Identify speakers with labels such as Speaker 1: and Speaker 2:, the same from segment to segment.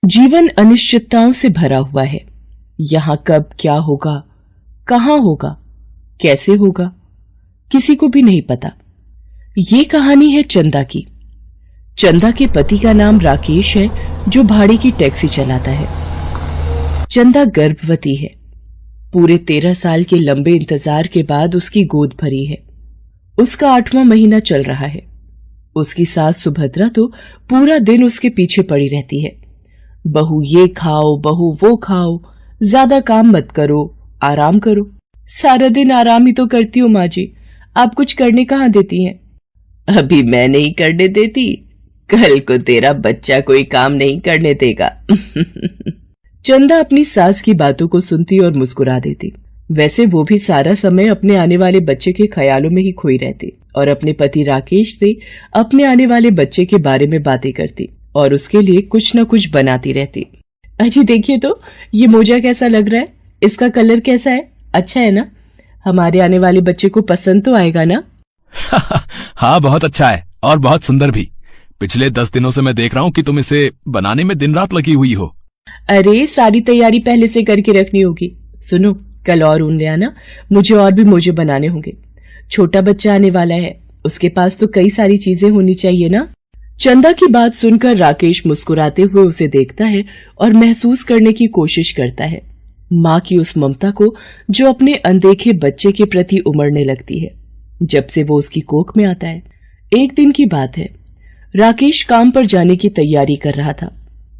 Speaker 1: जीवन अनिश्चितताओं से भरा हुआ है। यहाँ कब क्या होगा, कहाँ होगा, कैसे होगा, किसी को भी नहीं पता। ये कहानी है चंदा की। चंदा के पति का नाम राकेश है, जो भाड़े की टैक्सी चलाता है। चंदा गर्भवती है। पूरे 13 साल के लंबे इंतजार के बाद उसकी गोद भरी है। उसका 8वां महीना चल रहा है। उसकी सास सुभद्रा तो पूरा दिन उसके पीछे पड़ी रहती है। बहू ये खाओ, बहू वो खाओ, ज्यादा काम मत करो, आराम करो। सारा दिन आराम ही तो करती हो माँ जी, आप कुछ करने कहाँ देती हैं? अभी मैं नहीं करने देती, कल को तेरा बच्चा कोई काम नहीं करने देगा। चंदा अपनी सास की बातों को सुनती और मुस्कुरा देती। वैसे वो भी सारा समय अपने आने वाले बच्चे के ख्यालों में ही खोई रहती और अपने पति राकेश से अपने आने वाले बच्चे के बारे में बातें करती और उसके लिए कुछ न कुछ बनाती रहती। अजी देखिए तो ये मोजा कैसा लग रहा है, इसका कलर कैसा है, अच्छा है ना? हमारे आने वाले बच्चे को पसंद तो आएगा ना?
Speaker 2: हाँ बहुत अच्छा है और बहुत सुंदर भी। पिछले 10 दिनों से मैं देख रहा हूँ कि तुम इसे बनाने में दिन रात लगी हुई हो।
Speaker 1: अरे सारी तैयारी पहले से करके रखनी होगी। सुनो, कल और ऊन ले आना, मुझे और भी मोजे बनाने होंगे। छोटा बच्चा आने वाला है, उसके पास तो कई सारी चीजें होनी चाहिए ना। चंदा की बात सुनकर राकेश मुस्कुराते हुए उसे देखता है और महसूस करने की कोशिश करता है माँ की उस ममता को जो अपने अनदेखे बच्चे के प्रति उमड़ने लगती है जब से वो उसकी कोख में आता है। एक दिन की बात है, राकेश काम पर जाने की तैयारी कर रहा था।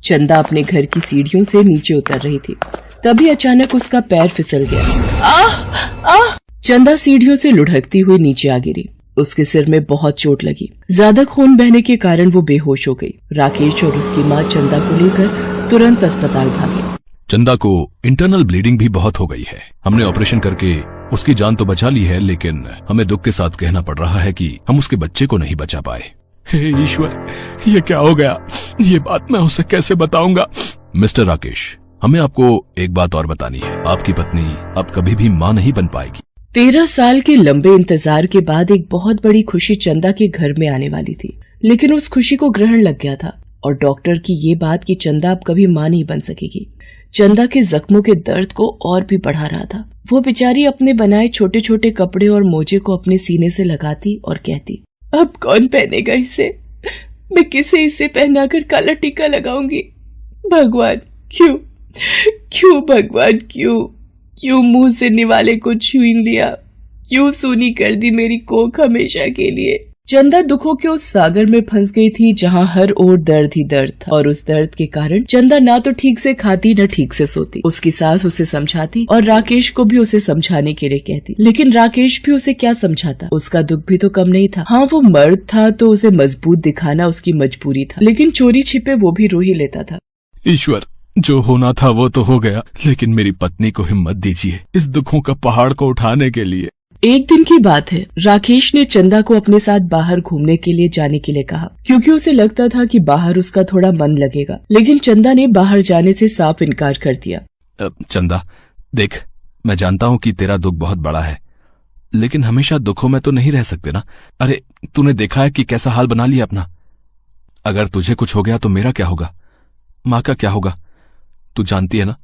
Speaker 1: चंदा अपने घर की सीढ़ियों से नीचे उतर रही थी, तभी अचानक उसका पैर फिसल गया। आह! चंदा सीढ़ियों से लुढ़कती हुई नीचे आ गिरी। उसके सिर में बहुत चोट लगी। ज्यादा खून बहने के कारण वो बेहोश हो गई। राकेश और उसकी माँ चंदा को लेकर तुरंत अस्पताल भागे।
Speaker 2: चंदा को इंटरनल ब्लीडिंग भी बहुत हो गई है। हमने ऑपरेशन करके उसकी जान तो बचा ली है, लेकिन हमें दुख के साथ कहना पड़ रहा है कि हम उसके बच्चे को नहीं बचा पाए। हे ईश्वर, ये क्या हो गया? ये बात मैं उसे कैसे बताऊंगा? मिस्टर राकेश, हमें आपको एक बात और बतानी है। आपकी पत्नी अब कभी भी माँ नहीं बन पाएगी।
Speaker 1: 13 साल के लंबे इंतजार के बाद एक बहुत बड़ी खुशी चंदा के घर में आने वाली थी, लेकिन उस खुशी को ग्रहण लग गया था और डॉक्टर की ये बात कि चंदा अब कभी माँ नहीं बन सकेगी, चंदा के जख्मों के दर्द को और भी बढ़ा रहा था। वो बेचारी अपने बनाए छोटे छोटे कपड़े और मोजे को अपने सीने से लगाती और कहती, अब कौन पहनेगा इसे? मैं किसे इसे पहनाकर काला टीका लगाऊंगी? भगवान क्यों भगवान क्यों मुंह से निवाले को छीन लिया? क्यों सूनी कर दी मेरी कोख हमेशा के लिए? चंदा दुखों के उस सागर में फंस गई थी जहाँ हर ओर दर्द ही दर्द था और उस दर्द के कारण चंदा ना तो ठीक से खाती न ठीक से सोती। उसकी सास उसे समझाती और राकेश को भी उसे समझाने के लिए कहती, लेकिन राकेश भी उसे क्या समझाता? उसका दुख भी तो कम नहीं था। हाँ, वो मर्द था तो उसे मजबूत दिखाना उसकी मजबूरी था, लेकिन चोरी छिपे वो भी रो ही लेता था।
Speaker 2: ईश्वर, जो होना था वो तो हो गया, लेकिन मेरी पत्नी को हिम्मत दीजिए इस दुखों का पहाड़ को उठाने के लिए।
Speaker 1: एक दिन की बात है, राकेश ने चंदा को अपने साथ बाहर घूमने के लिए जाने के लिए कहा, क्योंकि उसे लगता था कि बाहर उसका थोड़ा मन लगेगा, लेकिन चंदा ने बाहर जाने से साफ इनकार कर दिया।
Speaker 2: चंदा देख, मैं जानता हूँ कि तेरा दुख बहुत बड़ा है, लेकिन हमेशा दुखों में तो नहीं रह सकते ना। अरे तूने देखा है कि कैसा हाल बना लिया अपना। अगर तुझे कुछ हो गया तो मेरा क्या होगा, माँ का क्या होगा? तू जानती है ना,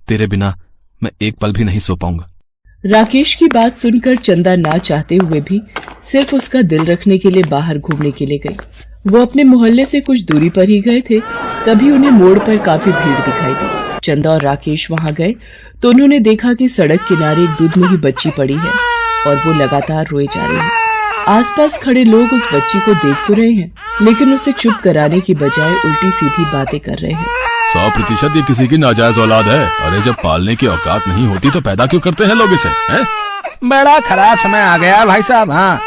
Speaker 2: तेरे बिना मैं एक पल भी नहीं सो पाऊंगा।
Speaker 1: राकेश की बात सुनकर चंदा ना चाहते हुए भी सिर्फ उसका दिल रखने के लिए बाहर घूमने के लिए गई। वो अपने मोहल्ले से कुछ दूरी पर ही गए थे, तभी उन्हें मोड़ पर काफी भीड़ दिखाई दी। चंदा और राकेश वहां गए तो उन्होंने देखा कि सड़क किनारे एक दूध में ही बच्ची पड़ी है और वो लगातार रोए जा रही है। आसपास खड़े लोग उस बच्ची को देख तो रहे हैं, लेकिन उसे चुप कराने की बजाय उल्टी सीधी बातें कर रहे हैं।
Speaker 2: 100% ये किसी की नाजायज औलाद है। अरे जब पालने की औकात नहीं होती तो पैदा क्यों करते हैं लोग इसे? हैं?
Speaker 3: बड़ा खराब समय आ गया भाई साहब। हाँ,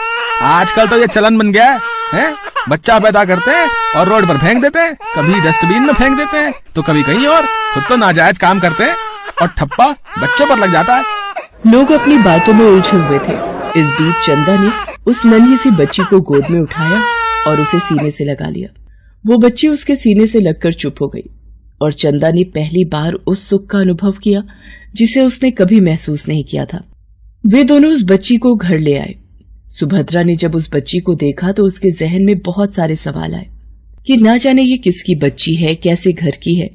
Speaker 3: आजकल तो ये चलन बन गया है। बच्चा पैदा करते हैं और रोड पर फेंक देते हैं, कभी डस्टबिन में फेंक देते हैं तो कभी कहीं और। खुद तो नाजायज काम करते हैं और ठप्पा बच्चों पर लग जाता है।
Speaker 1: लोग अपनी बातों में उलझे हुए थे। इस बीच चंदा ने उस नन्ही सी बच्ची को गोद में उठाया और उसे सीने से लगा लिया। वो बच्ची उसके सीने से लगकर चुप हो गई और चंदा ने पहली बार उस सुख का अनुभव किया जिसे उसने कभी महसूस नहीं किया था। वे दोनों उस बच्ची को घर ले आए। सुभद्रा ने जब उस बच्ची को देखा तो उसके जहन में बहुत सारे सवाल आए कि ना जाने ये किसकी बच्ची है, कैसे घर की है,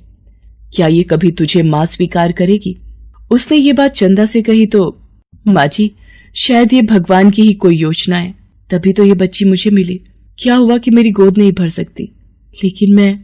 Speaker 1: क्या ये कभी तुझे माँ स्वीकार करेगी? उसने ये बात चंदा से कही तो माँ जी, शायद ये भगवान की ही कोई योजना है, तभी तो ये बच्ची मुझे मिली। क्या हुआ कि मेरी गोद नहीं भर सकती, लेकिन मैं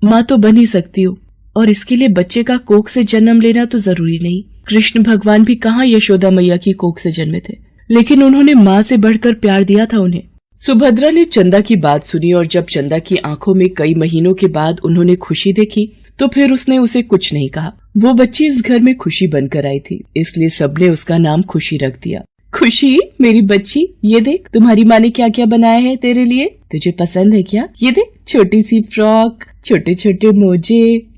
Speaker 1: माँ तो बन ही सकती हूँ, और इसके लिए बच्चे का कोख से जन्म लेना तो जरूरी नहीं। कृष्ण भगवान भी कहाँ यशोदा मैया की कोख से जन्मे थे, लेकिन उन्होंने माँ से बढ़कर प्यार दिया था उन्हें। सुभद्रा ने चंदा की बात सुनी, और जब चंदा की आंखों में कई महीनों के बाद उन्होंने खुशी देखी तो फिर उसने उसे कुछ नहीं कहा। वो बच्ची इस घर में खुशी बनकर आई थी, इसलिए सबने उसका नाम खुशी रख दिया। खुशी, मेरी बच्ची, ये देख तुम्हारी माँ ने क्या क्या बनाया है तेरे लिए, तुझे पसंद है क्या? ये देख, छोटी सी फ्रॉक, छोटे छोटे मोजे।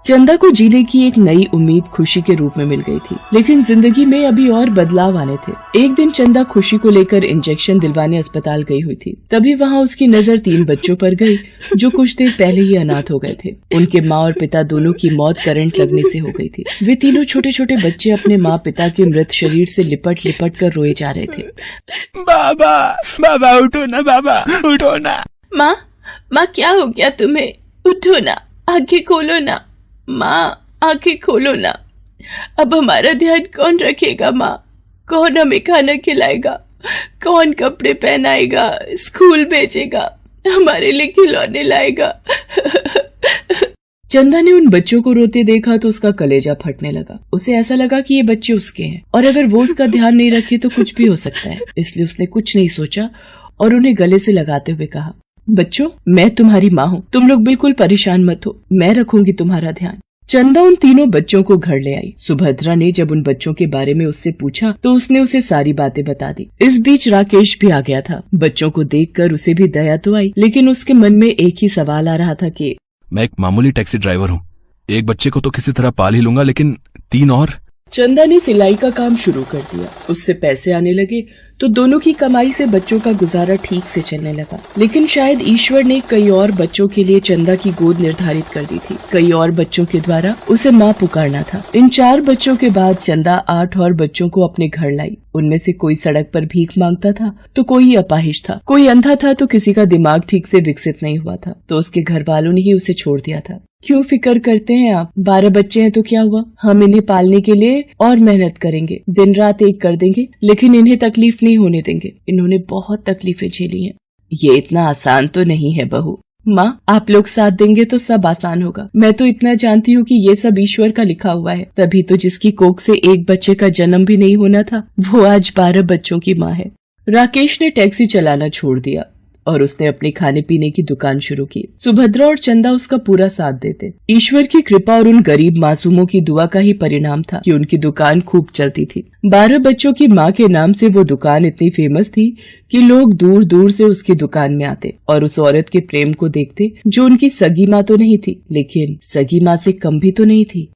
Speaker 1: चंदा को जीने की एक नई उम्मीद खुशी के रूप में मिल गई थी, लेकिन जिंदगी में अभी और बदलाव आने थे। एक दिन चंदा खुशी को लेकर इंजेक्शन दिलवाने अस्पताल गई हुई थी। तभी वहाँ उसकी नजर 3 बच्चों पर गई जो कुछ देर पहले ही अनाथ हो गए थे। उनके माँ और पिता दोनों की मौत करंट लगने से हो गई थी। वे तीनों छोटे छोटे बच्चे अपने माँ पिता के मृत शरीर से लिपट लिपट कर रोए जा रहे थे।
Speaker 3: बाबा, बाबा उठो ना, बाबा उठो ना।
Speaker 1: माँ, माँ क्या हो गया तुम्हें? उठो ना, आंखें खोलो ना। माँ, आंखें खोलो ना। अब हमारा ध्यान कौन रखेगा माँ? कौन हमें खाना खिलाएगा? कौन कपड़े पहनाएगा? स्कूल भेजेगा? हमारे लिए खिलौने लाएगा? चंदा ने उन बच्चों को रोते देखा तो उसका कलेजा फटने लगा। उसे ऐसा लगा कि ये बच्चे उसके हैं, और अगर वो उसका ध्यान नहीं रखे तो कुछ भी हो सकता है। इसलिए उसने कुछ नहीं सोचा और उन्हें गले से लगाते हुए कहा, बच्चों, मैं तुम्हारी माँ हूँ, तुम लोग बिल्कुल परेशान मत हो, मैं रखूंगी तुम्हारा ध्यान। चंदा उन तीनों बच्चों को घर ले आई। सुभद्रा ने जब उन बच्चों के बारे में उससे पूछा तो उसने उसे सारी बातें बता दी। इस बीच राकेश भी आ गया था। बच्चों को देखकर उसे भी दया तो आई, लेकिन उसके मन में एक ही सवाल आ रहा था कि
Speaker 2: मैं एक मामूली टैक्सी ड्राइवर हूँ, एक बच्चे को तो किसी तरह पाल ही लूंगा, लेकिन 3 और।
Speaker 1: चंदा ने सिलाई का काम शुरू कर दिया। उससे पैसे आने लगे तो दोनों की कमाई से बच्चों का गुजारा ठीक से चलने लगा। लेकिन शायद ईश्वर ने कई और बच्चों के लिए चंदा की गोद निर्धारित कर दी थी। कई और बच्चों के द्वारा उसे माँ पुकारना था। इन 4 बच्चों के बाद चंदा 8 और बच्चों को अपने घर लाई। उनमें से कोई सड़क पर भीख मांगता था तो कोई अपाहिज था, कोई अंधा था तो किसी का दिमाग ठीक से विकसित नहीं हुआ था, तो उसके घर वालों ने ही उसे छोड़ दिया था। क्यों फिक्र करते हैं आप? 12 बच्चे हैं तो क्या हुआ? हम इन्हें पालने के लिए और मेहनत करेंगे, दिन रात एक कर देंगे, लेकिन इन्हें तकलीफ नहीं होने देंगे। इन्होंने बहुत तकलीफें झेली हैं। ये इतना आसान तो नहीं है बहू। माँ, आप लोग साथ देंगे तो सब आसान होगा। मैं तो इतना जानती हूँ कि ये सब ईश्वर का लिखा हुआ है। तभी तो जिसकी कोख से एक बच्चे का जन्म भी नहीं होना था, वो आज 12 बच्चों की माँ है। राकेश ने टैक्सी चलाना छोड़ दिया और उसने अपने खाने पीने की दुकान शुरू की। सुभद्रा और चंदा उसका पूरा साथ देते। ईश्वर की कृपा और उन गरीब मासूमों की दुआ का ही परिणाम था कि उनकी दुकान खूब चलती थी। 12 बच्चों की माँ के नाम से वो दुकान इतनी फेमस थी कि लोग दूर दूर से उसकी दुकान में आते और उस औरत के प्रेम को देखते जो उनकी सगी माँ तो नहीं थी, लेकिन सगी माँ से कम भी तो नहीं थी।